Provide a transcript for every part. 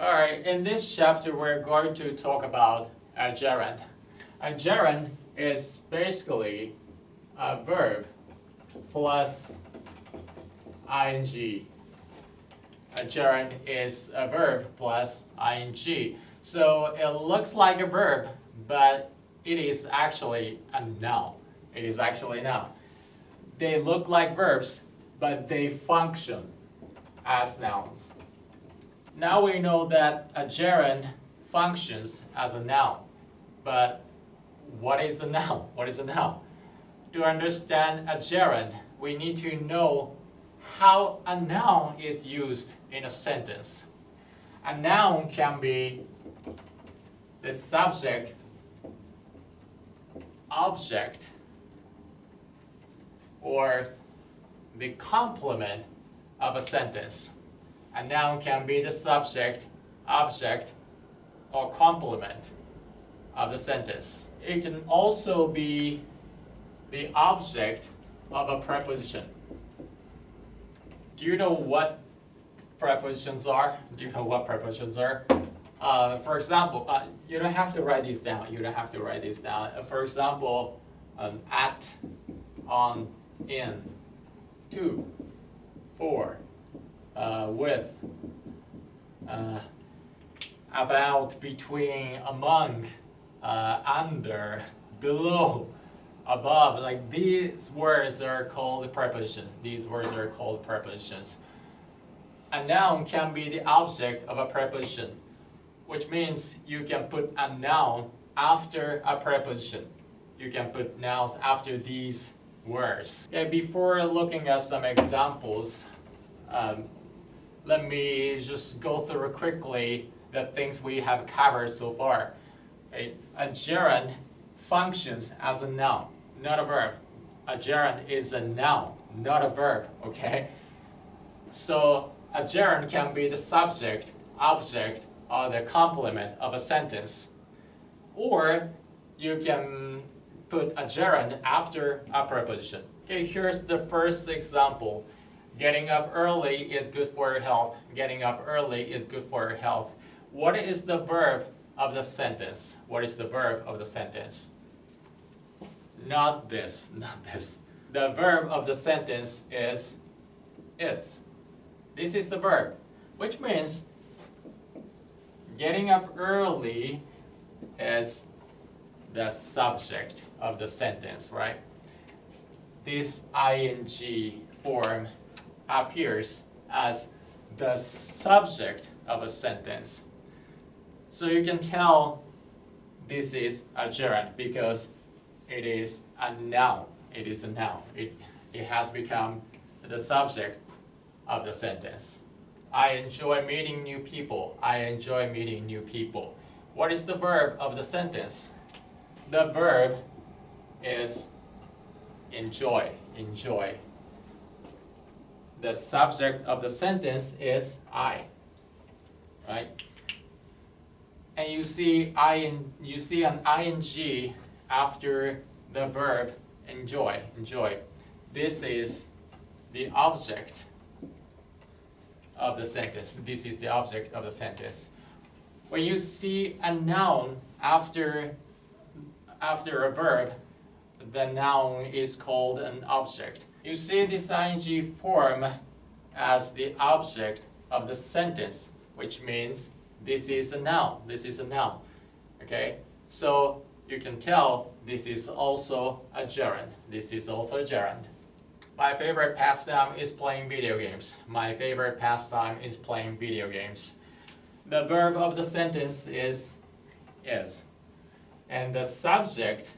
Alright, in this chapter we're going to talk about a gerund. A gerund is basically a verb plus ing. A gerund is a verb plus ing. So it looks like a verb, but it is actually a noun. It is actually a noun. They look like verbs, but they function as nouns. Now we know that a gerund functions as a noun. But what is a noun? What is a noun? To understand a gerund, we need to know how a noun is used in a sentence. A noun can be the subject, object, or the complement of a sentence. A noun can be the subject, object, or complement of the sentence. It can also be the object of a preposition. Do you know what prepositions are? Do you know what prepositions are? For example, you don't have to write these down. You don't have to write these down. For example, at, on, in, to, for, with, about, between, among, under, below, above. Like these words are called prepositions. These words are called prepositions. A noun can be the object of a preposition, which means you can put a noun after a preposition. You can put nouns after these words. Okay, before looking at some examples, let me just go through quickly the things we have covered so far. Okay, a gerund functions as a noun, not a verb. A gerund is a noun, not a verb, okay? So a gerund can be the subject, object, or the complement of a sentence. Or you can put a gerund after a preposition. Okay, here's the first example. Getting up early is good for your health. Getting up early is good for your health. What is the verb of the sentence? What is the verb of the sentence? Not this, not this. The verb of the sentence is. This is the verb, which means getting up early is the subject of the sentence, right? This ing form appears as the subject of a sentence. So you can tell this is a gerund because it is a noun. It is a noun. It has become the subject of the sentence. I enjoy meeting new people. I enjoy meeting new people. What is the verb of the sentence? The verb is enjoy. Enjoy. The subject of the sentence is I. Right? And you see an ing after the verb enjoy. Enjoy. This is the object of the sentence. This is the object of the sentence. When you see a noun after a verb, the noun is called an object. You see this ing form as the object of the sentence, which means this is a noun. This is a noun. Okay? So you can tell this is also a gerund. This is also a gerund. My favorite pastime is playing video games. My favorite pastime is playing video games. The verb of the sentence is. And the subject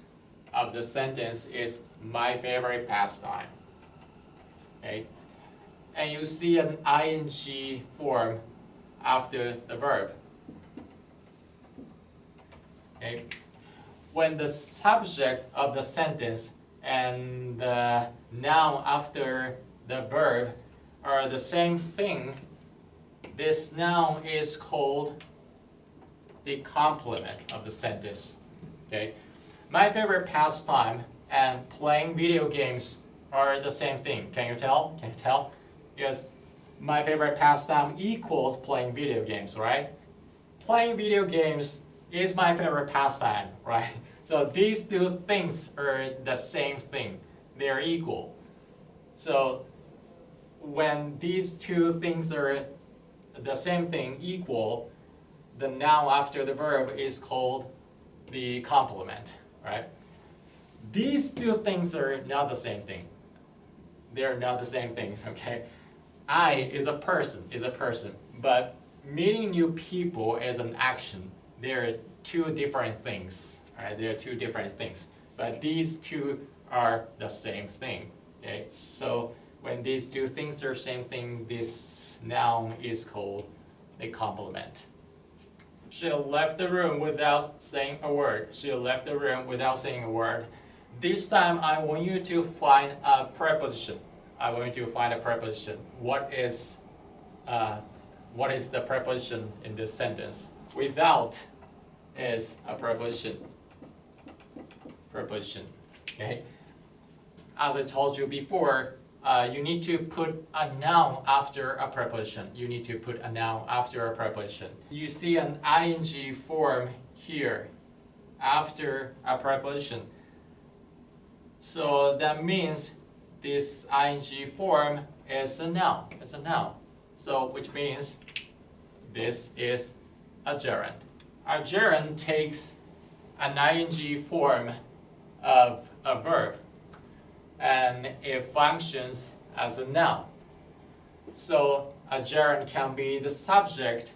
of the sentence is my favorite pastime. Okay? And you see an ing form after the verb. Okay? When the subject of the sentence and the noun after the verb are the same thing, this noun is called the complement of the sentence. Okay? My favorite pastime and playing video games are the same thing. Can you tell? Can you tell? Because my favorite pastime equals playing video games, right? playing video games is my favorite pastime, right? So these two things are the same thing. They are equal. So when these two things are the same thing, equal, the noun after the verb is called the complement, right? These two things are not the same thing. They're not the same thing, okay? I is a person, but meeting new people is an action. They're two different things, right? They're two different things, but these two are the same thing, okay? So when these two things are the same thing, this noun is called a complement. She left the room without saying a word. She left the room without saying a word. This time I want you to find a preposition. I want you to find a preposition. What is the preposition in this sentence? Without is a preposition. Preposition. Okay. As I told you before, you need to put a noun after a preposition. You need to put a noun after a preposition. You see an ing form here after a preposition. So that means this ing form is a noun. It's a noun. So which means this is a gerund. A gerund takes an ing form of a verb, and it functions as a noun. So a gerund can be the subject,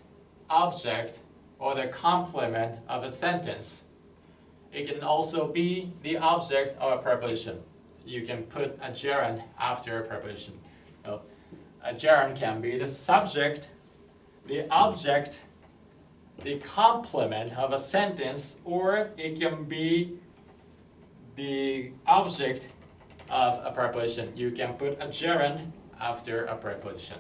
object, or the complement of a sentence. It can also be the object of a preposition. You can put a gerund after a preposition. So a gerund can be the subject, the object, the complement of a sentence, or it can be the object of a preposition. You can put a gerund after a preposition.